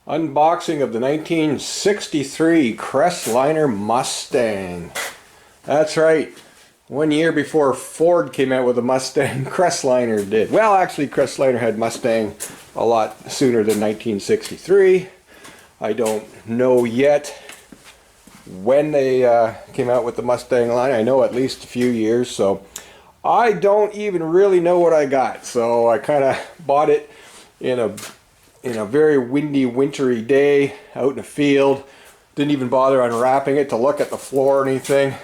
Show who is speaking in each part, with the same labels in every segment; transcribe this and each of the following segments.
Speaker 1: Unboxing of the 1963 Crestliner Mustang. That's right. 1 year before Ford came out with a Mustang, Crestliner did. Well, actually, Crestliner had Mustang a lot sooner than 1963. I don't know yet when they came out with the Mustang line. I know at least a few years, so I don't even really know what I got. So I kind of bought it in a very windy, wintry day out in the field. Didn't even bother unwrapping it to look at the floor or anything.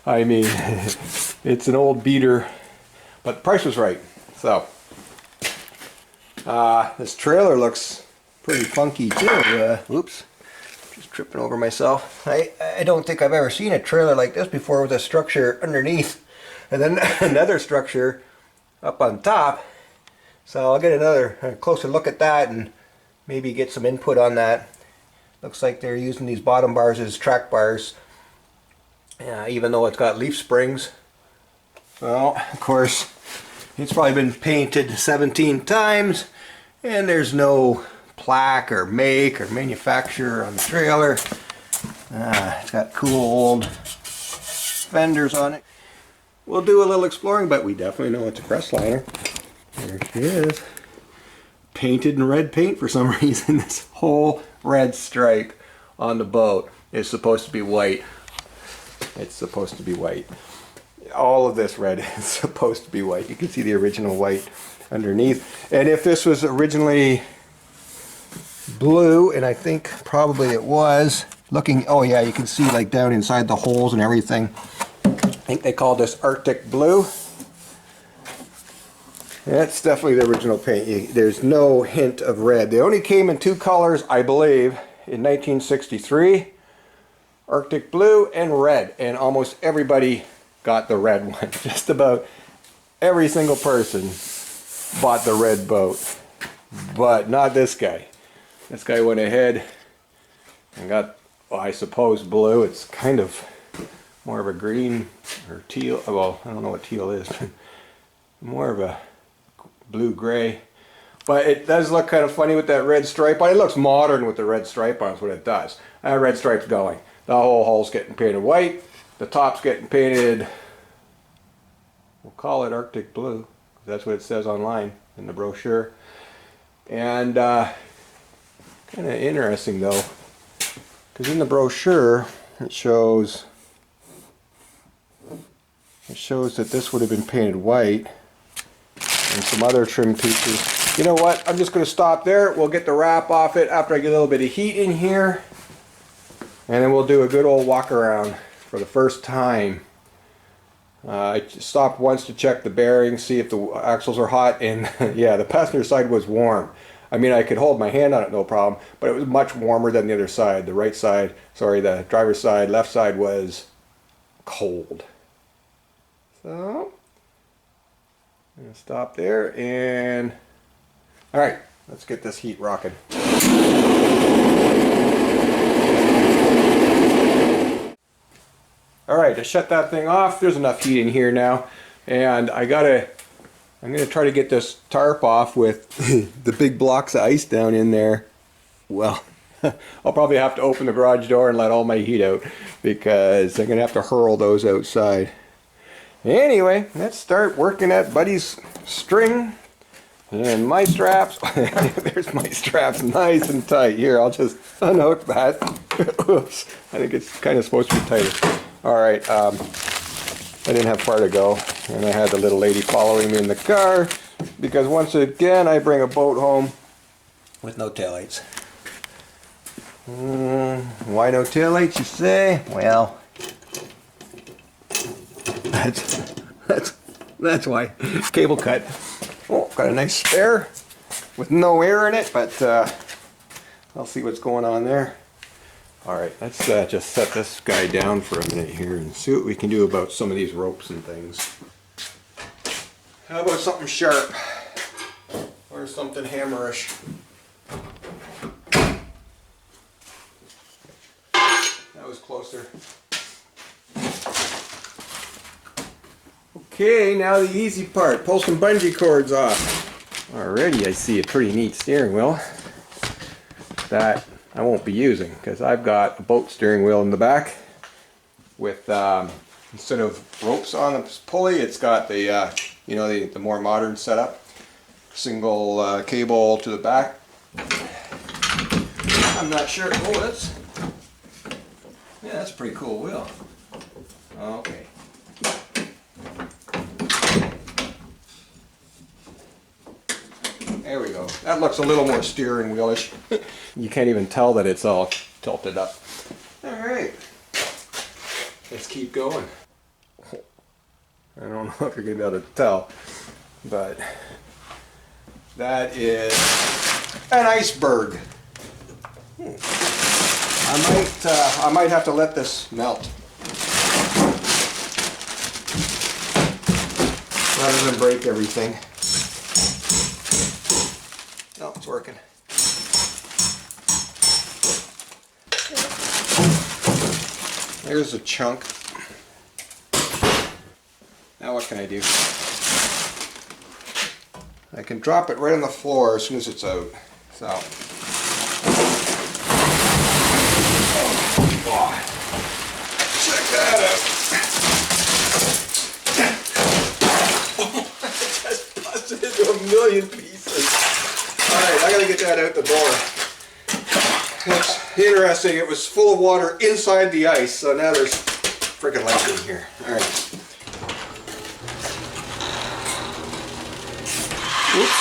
Speaker 1: I mean, it's an old beater, but the price was right. So, this trailer looks pretty funky too. Oops, just tripping over myself. I don't think I've ever seen a trailer like this before with a structure underneath and then another structure up on top. So I'll get another closer look at that and maybe get some input on that. Looks like they're using these bottom bars as track bars, even though it's got leaf springs. Well, of course, it's probably been painted 17 times, and there's no plaque or make or manufacturer on the trailer. It's got cool old fenders on it. We'll do a little exploring, but we definitely know it's a Crestliner. There she is. Painted in red paint for some reason. This whole red stripe on the boat is supposed to be white. It's supposed to be white. All of this red is supposed to be white. You can see the original white underneath. And if this was originally blue, and I think probably it was, looking, oh yeah, you can see like down inside the holes and everything. I think they called this Arctic blue. That's definitely the original paint. There's no hint of red. They only came in two colors, I believe, in 1963. Arctic blue and red. And almost everybody got the red one. Just about every single person bought the red boat. But not this guy. This guy went ahead and got, well, I suppose blue. It's kind of more of a green or teal. Well, I don't know what teal is. More of a blue-gray, but it does look kind of funny with that red stripe on it. It looks modern with the red stripe on. Is what it does. That red stripe's going. The whole hull's getting painted white. The top's getting painted, we'll call it Arctic blue. That's what it says online in the brochure. And kind of interesting though, because in the brochure it shows that this would have been painted white. And some other trim pieces. You know what? I'm just going to stop there. We'll get the wrap off it after I get a little bit of heat in here. And then we'll do a good old walk around for the first time. I stopped once to check the bearings, see if the axles are hot. And yeah, the passenger side was warm. I mean, I could hold my hand on it, no problem. But it was much warmer than the other side. The right side, sorry, the driver's side, left side was cold. So I'm going to stop there and alright, let's get this heat rocking. Alright, to shut that thing off, there's enough heat in here now, and I'm going to try to get this tarp off with the big blocks of ice down in there. Well, I'll probably have to open the garage door and let all my heat out because I'm going to have to hurl those outside. Anyway, let's start working at Buddy's string and my straps. There's my straps nice and tight. Here, I'll just unhook that. Oops, I think it's kind of supposed to be tighter. Alright, I didn't have far to go, and I had the little lady following me in the car because once again I bring a boat home with no taillights. Why no taillights, you say? Well, that's why. Cable cut. Oh, got a nice spare with no air in it, but I'll see what's going on there. Alright, let's just set this guy down for a minute here and see what we can do about some of these ropes and things. How about something sharp? Or something hammerish? That was closer. Okay, now the easy part. Pull some bungee cords off. Already I see a pretty neat steering wheel. that I won't be using, because I've got a boat steering wheel in the back with instead of ropes on the pulley, it's got the you know, the more modern setup, single cable to the back. I'm not sure. Oh, that's a pretty cool wheel. Okay. There we go. That looks a little more steering wheelish. You can't even tell that it's all tilted up. Alright. Let's keep going. I don't know if you're going to be able to tell, but that is an iceberg. I might have to let this melt rather than break everything. No, it's working. There's a chunk. Now what can I do? I can drop it right on the floor as soon as it's out. So, check that out. I just busted into a million pieces. Alright, I gotta get that out the door. It's interesting, it was full of water inside the ice, so now there's freaking light in here. Alright. Oops.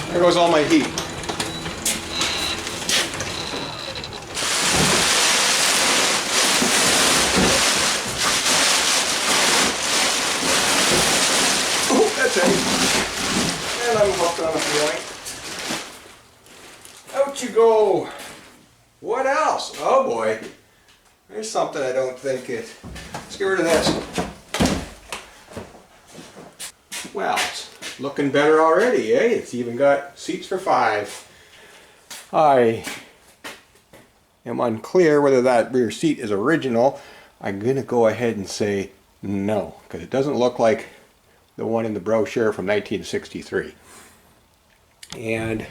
Speaker 1: There goes all my heat. Oh, that's it. And I'm hooked on a feeling. Out you go. What else? Oh boy. There's something I don't think it. Let's get rid of this. Well, it's looking better already, eh? It's even got seats for 5. I am unclear whether that rear seat is original. I'm going to go ahead and say no, because it doesn't look like the one in the brochure from 1963. And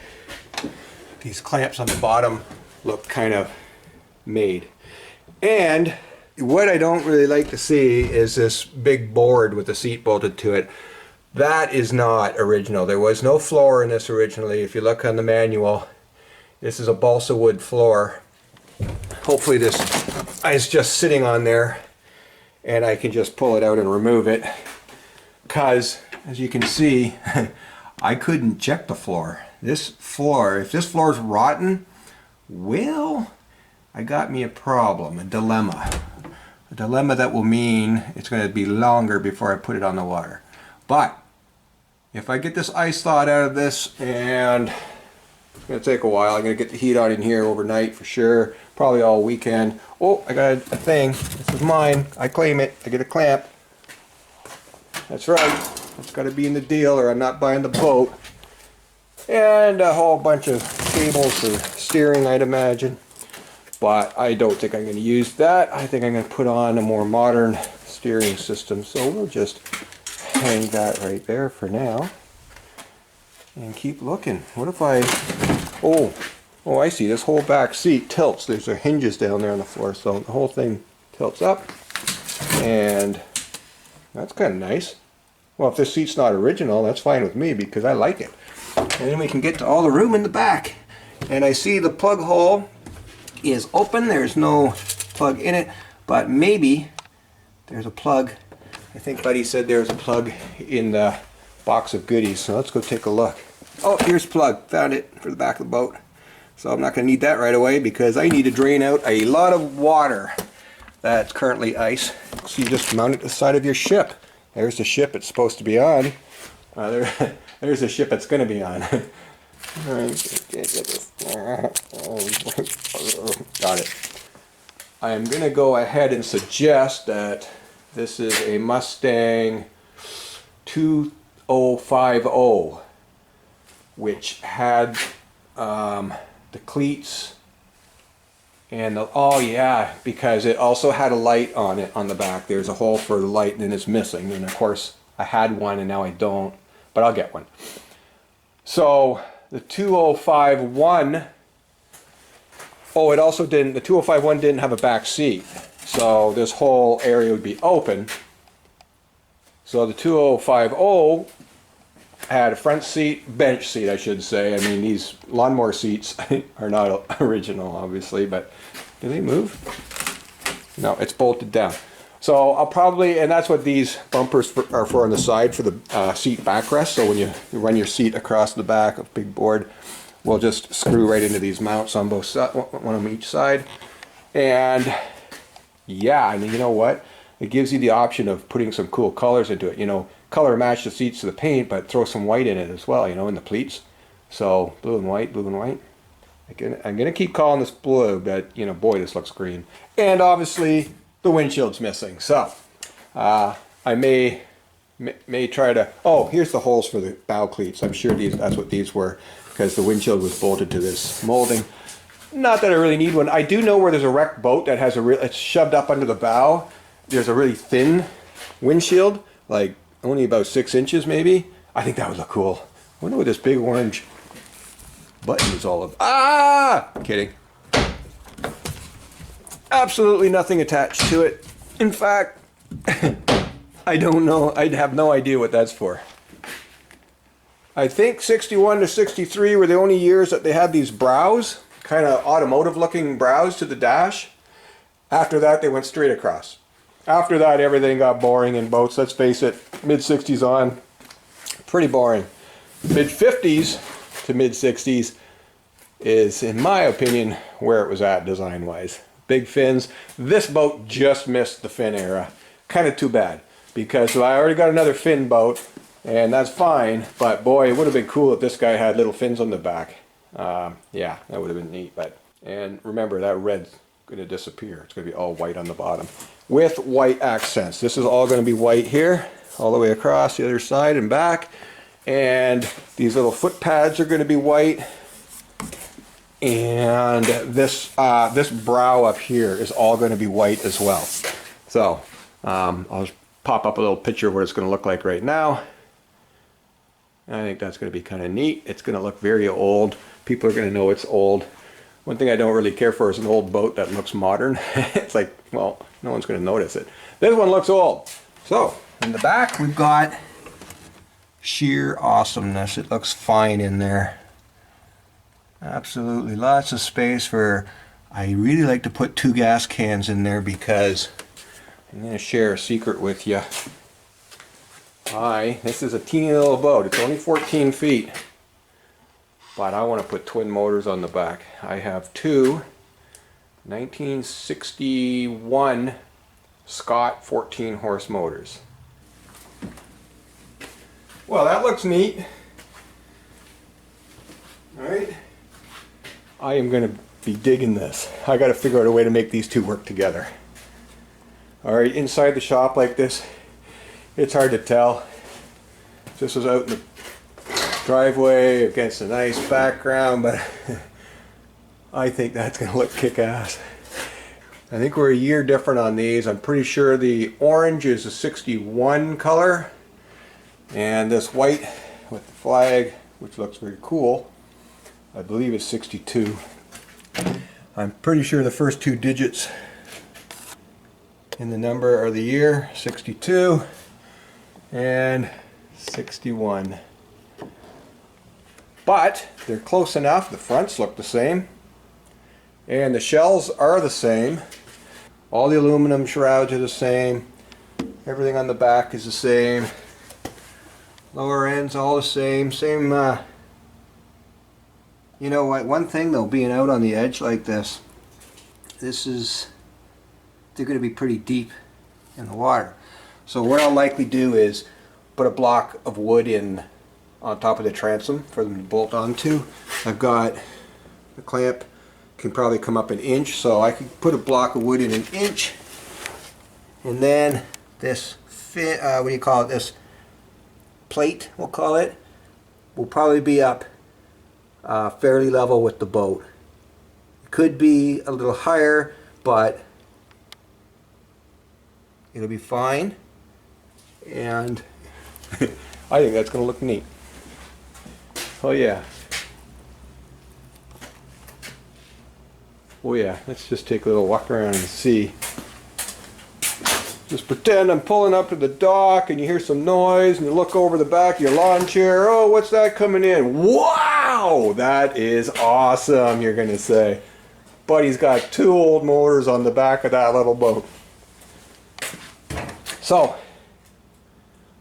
Speaker 1: these clamps on the bottom look kind of made. And what I don't really like to see is this big board with the seat bolted to it. That is not original. There was no floor in this originally. If you look on the manual, this is a balsa wood floor. Hopefully this is just sitting on there and I can just pull it out and remove it. Because, as you can see, I couldn't check the floor. This floor, if this floor is rotten, well, I got me a problem, a dilemma. A dilemma that will mean it's going to be longer before I put it on the water. But if I get this ice thawed out of this, and it's going to take a while, I'm going to get the heat on in here overnight for sure, probably all weekend. Oh, I got a thing. This is mine. I claim it. I get a clamp. That's right. That's got to be in the deal or I'm not buying the boat. And a whole bunch of cables for steering, I'd imagine. But I don't think I'm going to use that. I think I'm going to put on a more modern steering system. So we'll just hang that right there for now. And keep looking. What if I... Oh, I see. This whole back seat tilts. There's hinges down there on the floor. So the whole thing tilts up. And that's kind of nice. Well, if this seat's not original, that's fine with me because I like it. And then we can get to all the room in the back. And I see the plug hole is open. There's no plug in it, but maybe there's a plug. I think Buddy said there's a plug in the box of goodies, so let's go take a look. Oh, here's the plug. Found it for the back of the boat. So I'm not going to need that right away because I need to drain out a lot of water that's currently ice. So you just mount it to the side of your ship. There's the ship it's supposed to be on. There's the ship it's going to be on. Got it. I am going to go ahead and suggest that this is a Mustang 2050, which had the cleats and the, oh yeah, because it also had a light on it on the back. There's a hole for the light and it's missing, and of course I had one and now I don't. But
Speaker 2: but I'll get one. So the 2051, oh, it also didn't, the 2051 didn't have a back seat. So this whole area would be open. So the 2050 had a front seat, bench seat I should say. I mean, these lawnmower seats are not original obviously, but do they move? No, it's bolted down. So I'll probably, and that's what these bumpers are for on the side, for the seat backrest. So when you run your seat across the back of big board, we'll just screw right into these mounts on both sides, one on each side. And yeah, I mean, you know what? It gives you the option of putting some cool colors into it. You know, color match the seats to the paint, but throw some white in it as well, you know, in the pleats. So blue and white, blue and white. I'm gonna keep calling this blue, but you know, boy, this looks green. And obviously the windshield's missing. So I may try to, oh, here's the holes for the bow cleats. I'm sure that's what these were, because the windshield was bolted to this molding. Not that I really need one. I do know where there's a wrecked boat that has it's shoved up under the bow. There's a really thin windshield, like only about 6 inches maybe. I think that would look cool. I wonder what this big orange button is all of. Ah! I'm kidding. Absolutely nothing attached to it. In fact, I don't know. I have no idea what that's for. I think 61 to 63 were the only years that they had these brows, kind of automotive looking brows to the dash. After that, they went straight across. After that, everything got boring in boats. Let's face it, mid-60s on, pretty boring. Mid-50s to mid-60s is, in my opinion, where it was at design-wise. Big fins. This boat just missed the fin era. Kind of too bad, because I already got another fin boat, and that's fine, but boy, it would have been cool if this guy had little fins on the back. Yeah, that would have been neat. But and remember, that red's going to disappear. It's going to be all white on the bottom with white accents. This is all going to be white here, all the way across the other side and back. And these little foot pads are going to be white. And this this brow up here is all going to be white as well. So I'll just pop up a little picture of what it's going to look like right now. I think that's going to be kind of neat. It's going to look very old. People are going to know it's old. One thing I don't really care for is an old boat that looks modern. It's like, well, no one's going to notice it. This one looks old. So in the back we've got sheer awesomeness. It looks fine in there. Absolutely lots of space for, I really like to put 2 gas cans in there because I'm going to share a secret with you. This is a teeny little boat. It's only 14 feet. But I want to put twin motors on the back. I have 2 1961 Scott 14 horse motors. Well, that looks neat. Alright. I am going to be digging this. I got to figure out a way to make these two work together. Alright, inside the shop like this, it's hard to tell. This was out in the driveway against a nice background, but I think that's going to look kick-ass. I think we're a year different on these. I'm pretty sure the orange is a 61 color, and this white with the flag, which looks very cool, I believe is 62. I'm pretty sure the first 2 digits in the number are the year, 62 and 61. But they're close enough. The fronts look the same, and the shells are the same. All the aluminum shrouds are the same. Everything on the back is the same. Lower ends all the same. Same. You know what? One thing though, being out on the edge like this, they're going to be pretty deep in the water. So what I'll likely do is put a block of wood in on top of the transom for them to bolt onto. I've got the clamp, can probably come up 1 inch, so I could put a block of wood in 1 inch, and then this what do you call it, this plate, we'll call it, will probably be up fairly level with the boat. It could be a little higher, but it'll be fine. And I think that's going to look neat. Oh yeah. Oh yeah, let's just take a little walk around and see. Just pretend I'm pulling up to the dock and you hear some noise and you look over the back of your lawn chair. Oh, what's that coming in? Wow, that is awesome, you're gonna say. Buddy's got 2 old motors on the back of that little boat. So,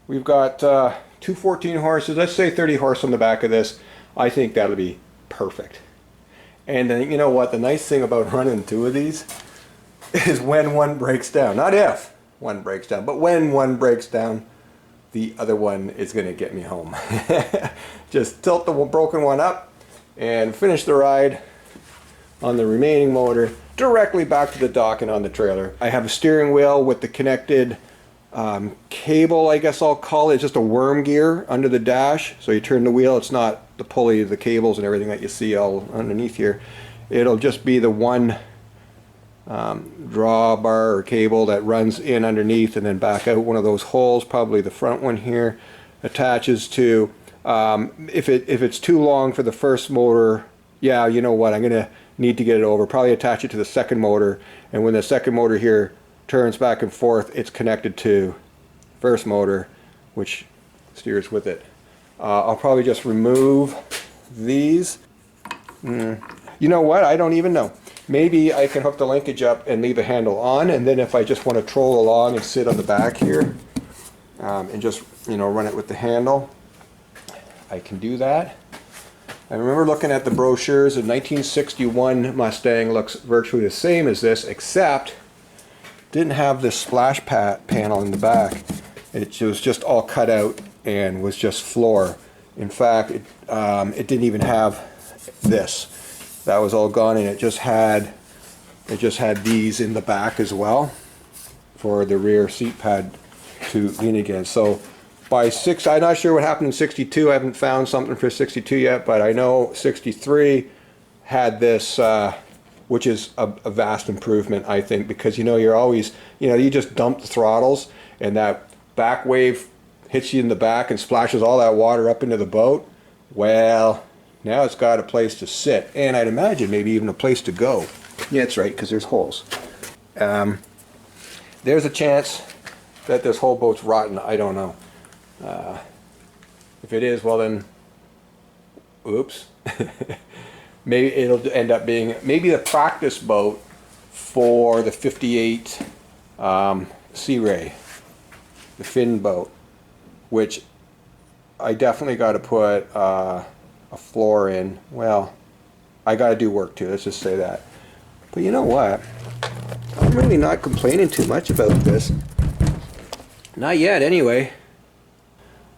Speaker 2: we've got 2 14 horses, let's say 30 horse on the back of this. I think that'll be perfect. And then, you know what, the nice thing about running 2 of these is when one breaks down. Not if one breaks down, but when one breaks down, the other one is going to get me home. Just tilt the broken one up and finish the ride on the remaining motor directly back to the dock and on the trailer. I have a steering wheel with the connected cable, I guess I'll call it. It's just a worm gear under the dash. So you turn the wheel, it's not the pulley, the cables and everything that you see all underneath here. It'll just be the one drawbar or cable that runs in underneath and then back out one of those holes. Probably the front one here attaches to, if it's too long for the first motor, yeah, you know what, I'm gonna need to get it over, probably attach it to the second motor, and when the second motor here turns back and forth, it's connected to first motor, which steers with it. I'll probably just remove these. You know what, I don't even know. Maybe I can hook the linkage up and leave the handle on, and then if I just want to troll along and sit on the back here and just, you know, run it with the handle, I can do that. I remember looking at the brochures. A 1961 Mustang looks virtually the same as this, except didn't have this splash panel in the back. It was just all cut out and was just floor. In fact, it didn't even have this. That was all gone, and it just had these in the back as well for the rear seat pad to lean against. So by I'm not sure what happened in 62. I haven't found something for 62 yet, but I know 63 had this, which is a vast improvement, I think, because, you know, you're always, you know, you just dump the throttles and that back wave hits you in the back and splashes all that water up into the boat. Well, now it's got a place to sit, and I'd imagine maybe even a place to go. Yeah, that's right, because there's holes. There's a chance that this whole boat's rotten. I don't know. If it is, well then, oops. Maybe it'll end up being maybe the practice boat for the 58 Sea Ray, the fin boat, which I definitely got to put a floor in. Well, I got to do work too, let's just say that. But you know what? I'm really not complaining too much about this. Not yet, anyway.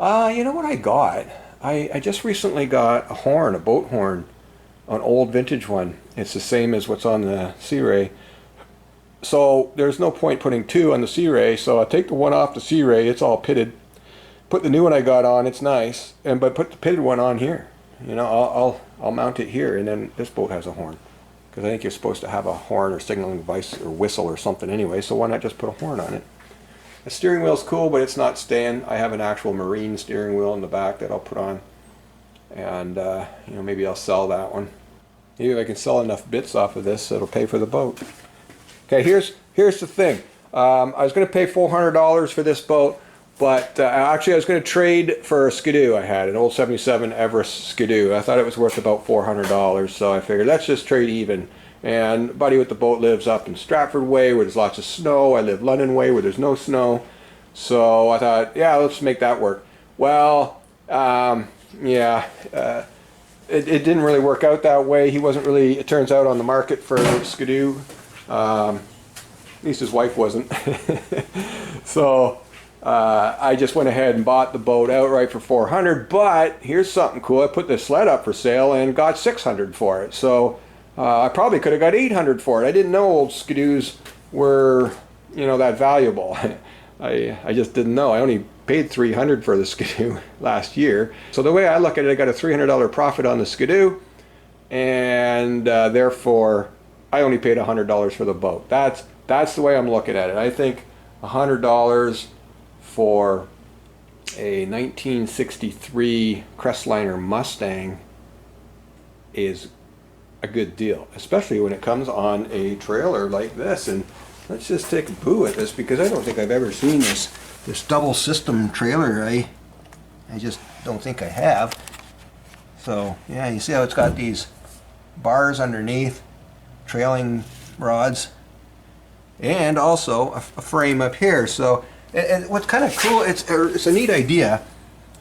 Speaker 2: You know what I got? I just recently got a horn, a boat horn, an old vintage one. It's the same as what's on the Sea Ray. So there's no point putting 2 on the Sea Ray, so I take the one off the Sea Ray, it's all pitted. Put the new one I got on, it's nice, but put the pitted one on here. You know, I'll mount it here, and then this boat has a horn. Because I think you're supposed to have a horn or signaling device or whistle or something anyway, so why not just put a horn on it? The steering wheel's cool, but it's not staying. I have an actual marine steering wheel in the back that I'll put on. And, you know, maybe I'll sell that one. Maybe if I can sell enough bits off of this, it'll pay for the boat. Okay, here's the thing. I was going to pay $400 for this boat, but actually I was going to trade for a Skidoo I had, an old 77 Everest Skidoo. I thought it was worth about $400, so I figured let's just trade even. And buddy with the boat lives up in Stratford Way where there's lots of snow. I live London Way where there's no snow. So I thought, yeah, let's make that work. Well, yeah, it didn't really work out that way. He wasn't really, it turns out, on the market for Skidoo. At least his wife wasn't. So I just went ahead and bought the boat outright for $400. But here's something cool. I put the sled up for sale and got $600 for it. So I probably could have got $800 for it. I didn't know old Skidoos were, you know, that valuable. I just didn't know. I only paid $300 for the Skidoo last year. So the way I look at it, I got a $300 profit on the Skidoo, and therefore I only paid $100 for the boat. That's the way I'm looking at it. I think $100 for a 1963 Crestliner Mustang is a good deal, especially when it comes on a trailer like this. And let's just take a boo at this, because I don't think I've ever seen this double system trailer. I just don't think I have. So yeah, you see how it's got these bars underneath, trailing rods, and also a frame up here. So and what's kind of cool, it's a neat idea,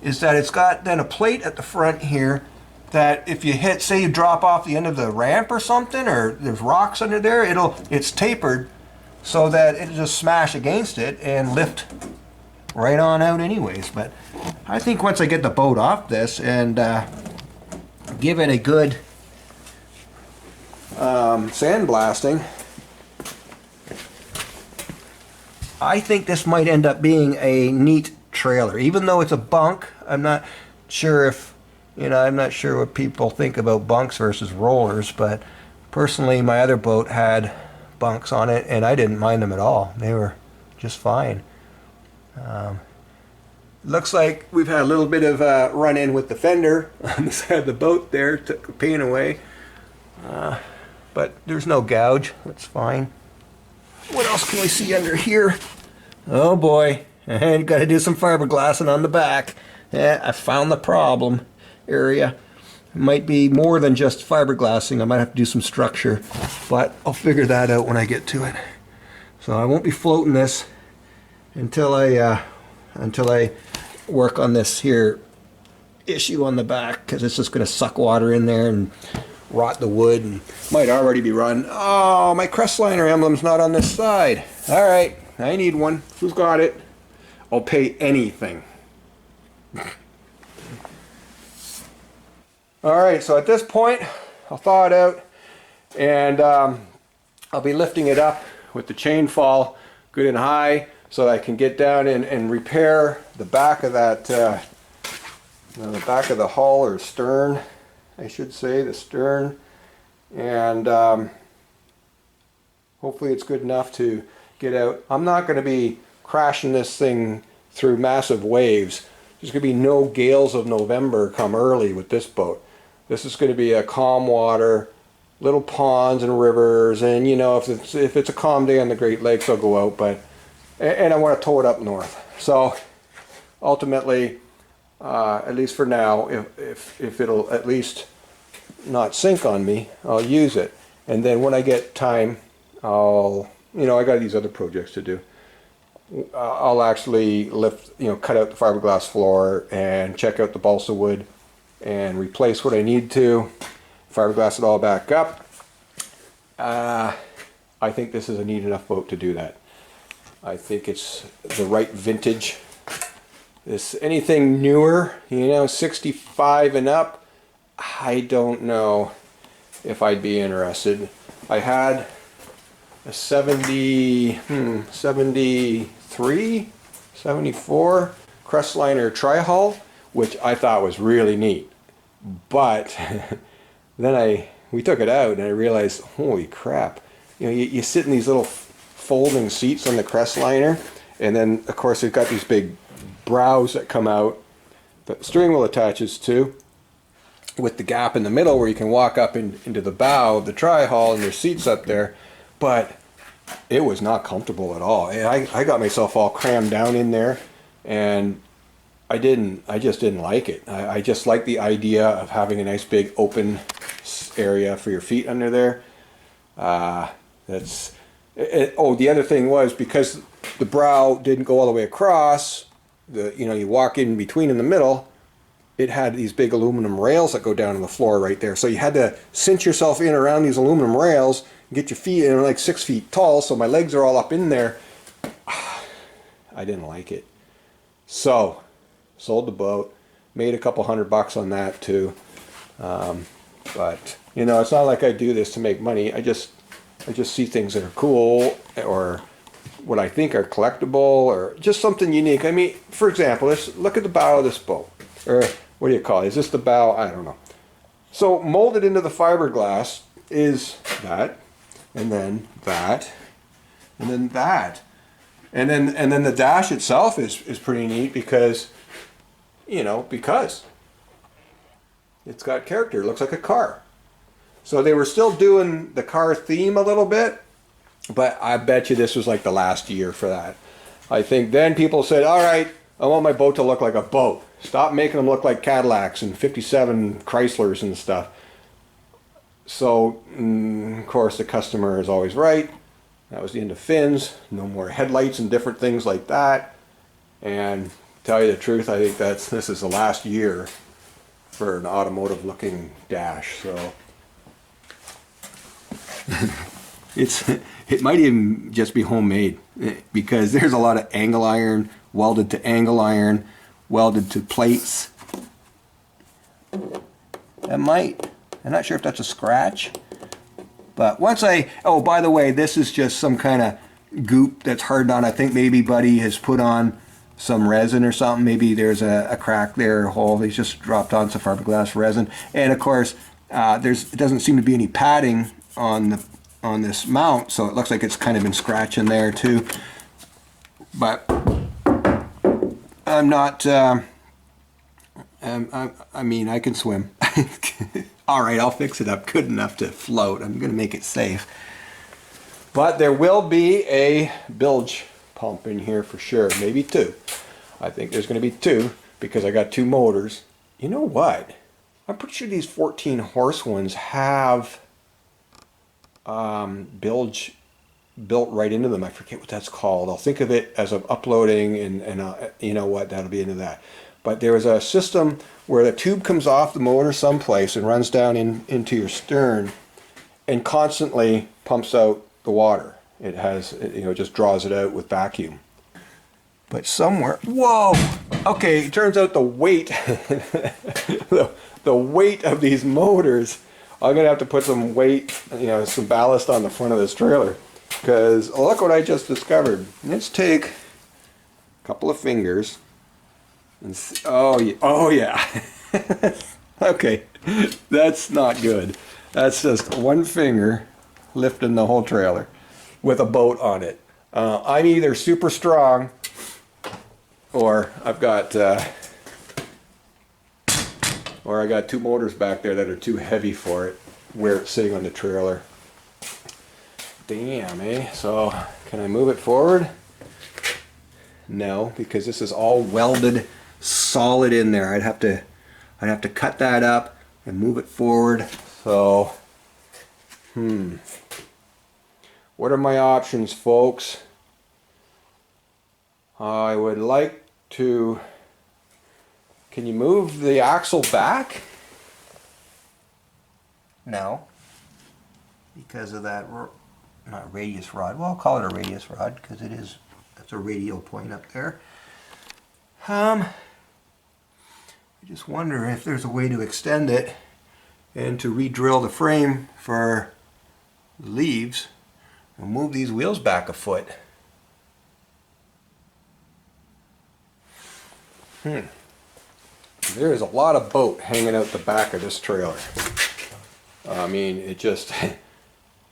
Speaker 2: is that it's got then a plate at the front here that if you hit, say you drop off the end of the ramp or something, or there's rocks under there, it's tapered so that it'll just smash against it and lift right on out anyways. But I think once I get the boat off this and give it a good sandblasting, I think this might end up being a neat trailer. Even though it's a bunk, I'm not sure if, I'm not sure what people think about bunks versus rollers, but personally my other boat had bunks on it and I didn't mind them at all. They were just fine. Looks like we've had a little bit of a run-in with the fender on the side of the boat there, took the paint away. But there's no gouge, that's fine. What else can we see under here? Oh boy, and got to do some fiberglassing on the back. Yeah, I found the problem area. It might be more than just fiberglassing. I might have to do some structure, but I'll figure that out when I get to it. So I won't be floating this until I work on this here issue on the back, because it's just going to suck water in there and rot the wood, and might already be run. Oh, my Crestliner emblem's not on this side. All right, I need one. Who's got it? I'll pay anything. All right, so at this point, I'll thaw it out, and I'll be lifting it up with the chain fall good and high, so that I can get down and repair the back of that, the back of the hull, or stern, I should say, the stern, and hopefully it's good enough to get out. I'm not going to be crashing this thing through massive waves. There's going to be no gales of November come early with this boat. This is going to be a calm water, little ponds and rivers, and if it's a calm day on the Great Lakes, I'll go out, but and I want to tow it up north. So ultimately, at least for now, if it'll at least not sink on me, I'll use it. And then when I get time, I got these other projects to do. I'll actually cut out the fiberglass floor and check out the balsa wood and replace what I need to, fiberglass it all back up. I think this is a neat enough boat to do that. I think it's the right vintage. Anything newer, 65 and up, I don't know if I'd be interested. I had a 73, 74 Crestliner tri-hull, which I thought was really neat. But then we took it out and I realized, holy crap, you sit in these little folding seats on the Crestliner, and then of course they've got these big brows that come out that the steering wheel attaches to, with the gap in the middle where you can walk up into the bow of the tri-hull, and there's seats up there. But it was not comfortable at all. I got myself all crammed down in there, and I just didn't like it. I just like the idea of having a nice big open area for your feet under there. The other thing was, because the brow didn't go all the way across, you walk in between in the middle, it had these big aluminum rails that go down on the floor right there. So you had to cinch yourself in around these aluminum rails, get your feet in, like 6 feet tall, so my legs are all up in there. I didn't like it. So, sold the boat, made a couple $100 on that too. But, it's not like I do this to make money. I just see things that are cool, or what I think are collectible, or just something unique. I mean, for example, let's look at the bow of this boat. Or what do you call it? Is this the bow? I don't know. So molded into the fiberglass is that, and then that, and then that. And then the dash itself is pretty neat, because you know, because it's got character. It looks like a car. So they were still doing the car theme a little bit, but I bet you this was like the last year for that. I think then people said, all right, I want my boat to look like a boat. Stop making them look like Cadillacs and 57 Chryslers and stuff. So, of course, the customer is always right. That was the end of fins. No more headlights and different things like that. And to tell you the truth, I think this is the last year for an automotive looking dash. So it might even just be homemade, because there's a lot of angle iron, welded to angle iron, welded to plates. That might, I'm not sure if that's a scratch, but once oh, by the way, this is just some kind of goop that's hardened on. I think maybe Buddy has put on some resin or something. Maybe there's a crack there, a hole. He's just dropped on some fiberglass resin. And of course, it doesn't seem to be any padding on this mount, so it looks like it's kind of been scratching there too. But I'm not, I mean, I can swim. All right, I'll fix it up good enough to float. I'm going to make it safe. But there will be a bilge pump in here for sure, maybe two. I think there's going to be two because I got two motors. You know what? I'm pretty sure these 14 horse ones have bilge built right into them. I forget what that's called. I'll think of it as I'm uploading, and you know what, that'll be into that. But there is a system where the tube comes off the motor someplace and runs down into your stern and constantly pumps out the water. It has, you know, just draws it out with vacuum. But somewhere, whoa! Okay, it turns out the weight, the weight of these motors, I'm gonna have to put some weight, you know, some ballast on the front of this trailer. Because look what I just discovered. Let's take a couple of fingers and see, oh yeah. Okay, that's not good. That's just one finger lifting the whole trailer with a boat on it. I'm either super strong or I got two motors back there that are too heavy for it where it's sitting on the trailer. Damn, eh? So can I move it forward? No, because this is all welded solid in there. I'd have to cut that up and move it forward. So what are my options, folks? I would like to, can you move the axle back? No, because of that, not radius rod. Well, I'll call it a radius rod because that's a radial point up there. I just wonder if there's a way to extend it and to re-drill the frame for the leaves and move these wheels back a foot. There is a lot of boat hanging out the back of this trailer. I mean, it just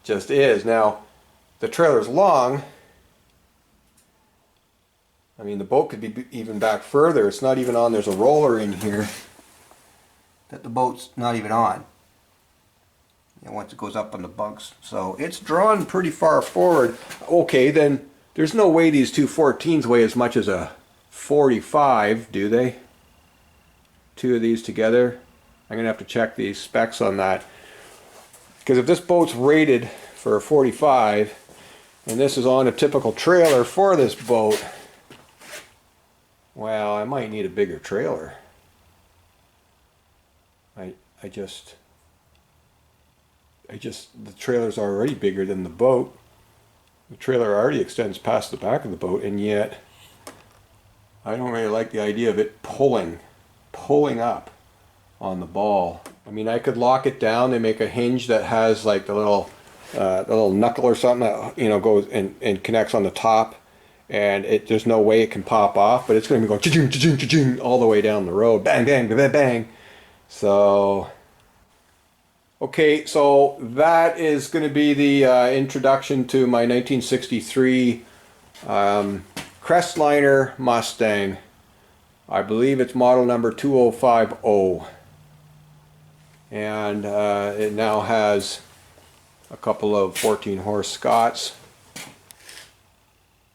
Speaker 2: is. Now, the trailer's long. I mean, the boat could be even back further. It's not even on. There's a roller in here that the boat's not even on. And once it goes up on the bunks. So it's drawn pretty far forward. Okay, then there's no way these two 14s weigh as much as a 45, do they? Two of these together. I'm going to have to check these specs on that. Because if this boat's rated for a 45, and this is on a typical trailer for this boat, well, I might need a bigger trailer. The trailer's already bigger than the boat. The trailer already extends past the back of the boat, and yet I don't really like the idea of it pulling up on the ball. I mean, I could lock it down. They make a hinge that has like the little knuckle or something that, you know, goes and connects on the top, and there's no way it can pop off, but it's going to be going cha-ching, cha-ching, cha-ching all the way down the road. Bang, bang, bang, bang. So, okay, so that is going to be the introduction to my 1963 Crestliner Mustang. I believe it's model number 2050. And it now has a couple of 14 horse Scots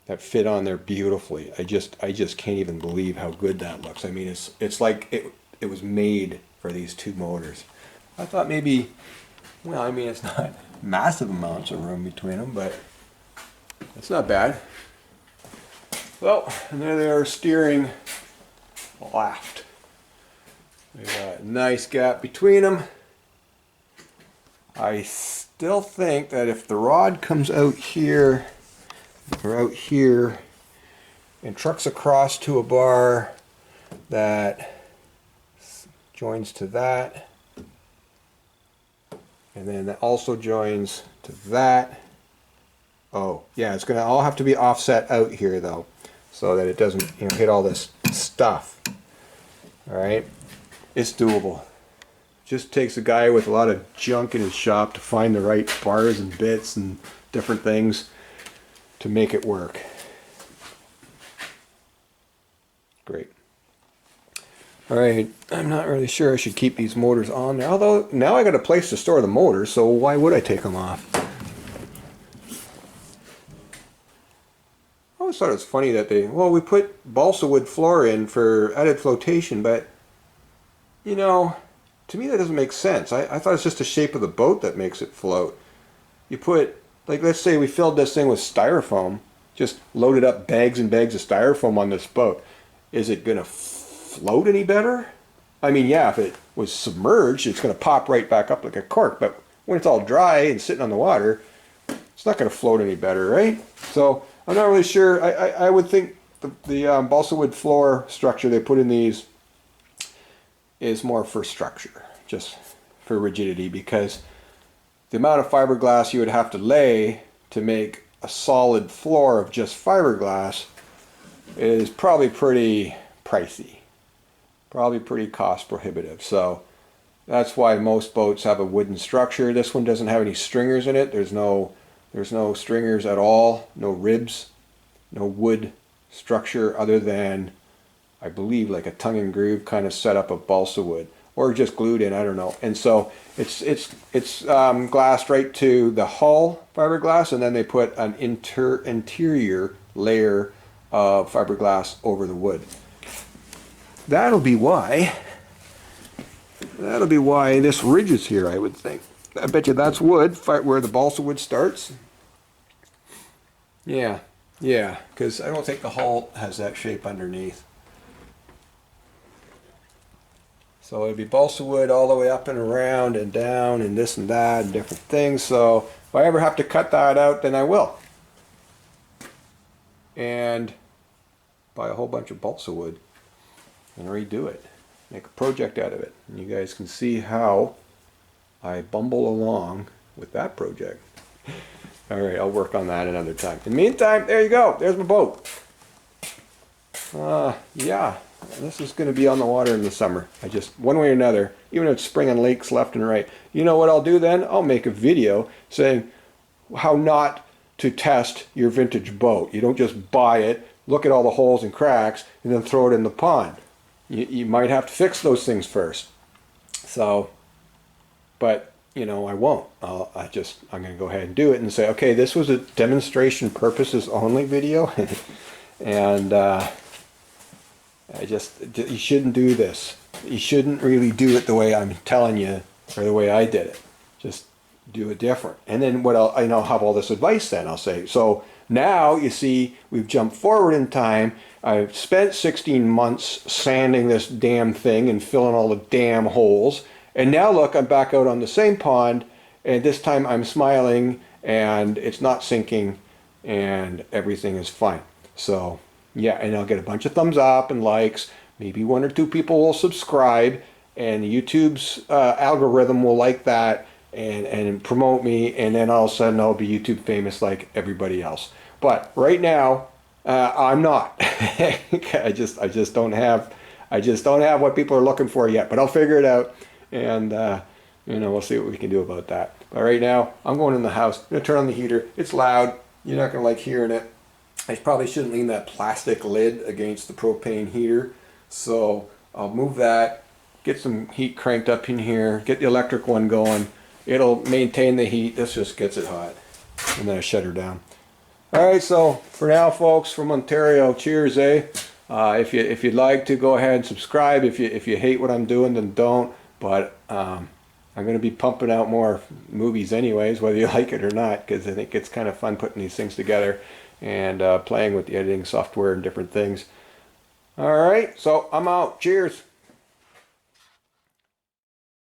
Speaker 2: that fit on there beautifully. I just can't even believe how good that looks. I mean, it's like it was made for these two motors. I thought maybe, well, I mean, it's not massive amounts of room between them, but it's not bad. Well, and there they are steering left. There's a nice gap between them. I still think that if the rod comes out here or out here and trucks across to a bar that joins to that, and then that also joins to that. Oh, yeah, it's going to all have to be offset out here though, so that it doesn't, you know, hit all this stuff. All right, it's doable. Just takes a guy with a lot of junk in his shop to find the right bars and bits and different things to make it work. Great. All right, I'm not really sure I should keep these motors on there, although now I got a place to store the motors, so why would I take them off? I always thought it was funny that we put balsa wood floor in for added flotation, but you know, to me that doesn't make sense. I thought it's just the shape of the boat that makes it float. You put, like, let's say we filled this thing with styrofoam, just loaded up bags and bags of styrofoam on this boat. Is it going to float any better? I mean, yeah, if it was submerged, it's going to pop right back up like a cork, but when it's all dry and sitting on the water, it's not going to float any better, right? So I'm not really sure. I would think the balsa wood floor structure they put in these is more for structure, just for rigidity, because the amount of fiberglass you would have to lay to make a solid floor of just fiberglass is probably pretty pricey, probably pretty cost prohibitive. So that's why most boats have a wooden structure. This one doesn't have any stringers in it. There's no stringers at all, no ribs, no wood structure other than, I believe, like a tongue and groove kind of setup of balsa wood, or just glued in, I don't know. And so it's glassed right to the hull fiberglass, and then they put an interior layer of fiberglass over the wood. That'll be why this ridge is here, I would think. I bet you that's wood, where the balsa wood starts. Yeah, because I don't think the hull has that shape underneath. So it'd be balsa wood all the way up and around and down and this and that and different things. So if I ever have to cut that out, then I will. And buy a whole bunch of balsa wood and redo it. Make a project out of it. And you guys can see how I bumble along with that project. All right, I'll work on that another time. In the meantime, there you go. There's my boat. Yeah. This is going to be on the water in the summer. One way or another, even if it's spring on lakes left and right. You know what I'll do then? I'll make a video saying how not to test your vintage boat. You don't just buy it, look at all the holes and cracks, and then throw it in the pond. You might have to fix those things first. So, but, you know, I won't. I'm going to go ahead and do it and say, okay, this was a demonstration purposes only video. And, you shouldn't do this. You shouldn't really do it the way I'm telling you, or the way I did it. Just do it different. And then I'll have all this advice then. I'll say, so now you see, we've jumped forward in time. I've spent 16 months sanding this damn thing and filling all the damn holes. And now look, I'm back out on the same pond, and this time I'm smiling and it's not sinking and everything is fine. So yeah, and I'll get a bunch of thumbs up and likes. Maybe 1 or 2 people will subscribe, and YouTube's algorithm will like that and promote me, and then all of a sudden I'll be YouTube famous like everybody else. But right now, I'm not. I just don't have what people are looking for yet. But I'll figure it out, and we'll see what we can do about that. But right now, I'm going in the house. I'm gonna turn on the heater. It's loud. You're not gonna like hearing it. I probably shouldn't lean that plastic lid against the propane heater, So I'll move that, get some heat cranked up in here, get the electric one going. It'll maintain the heat. This just gets it hot. And then I shut her down. All right, so for now, folks, from Ontario, cheers, eh? If you'd like to, go ahead and subscribe. If you hate what I'm doing, then don't. But I'm going to be pumping out more movies anyways, whether you like it or not, because I think it's kind of fun putting these things together and playing with the editing software and different things. All right, so I'm out. Cheers.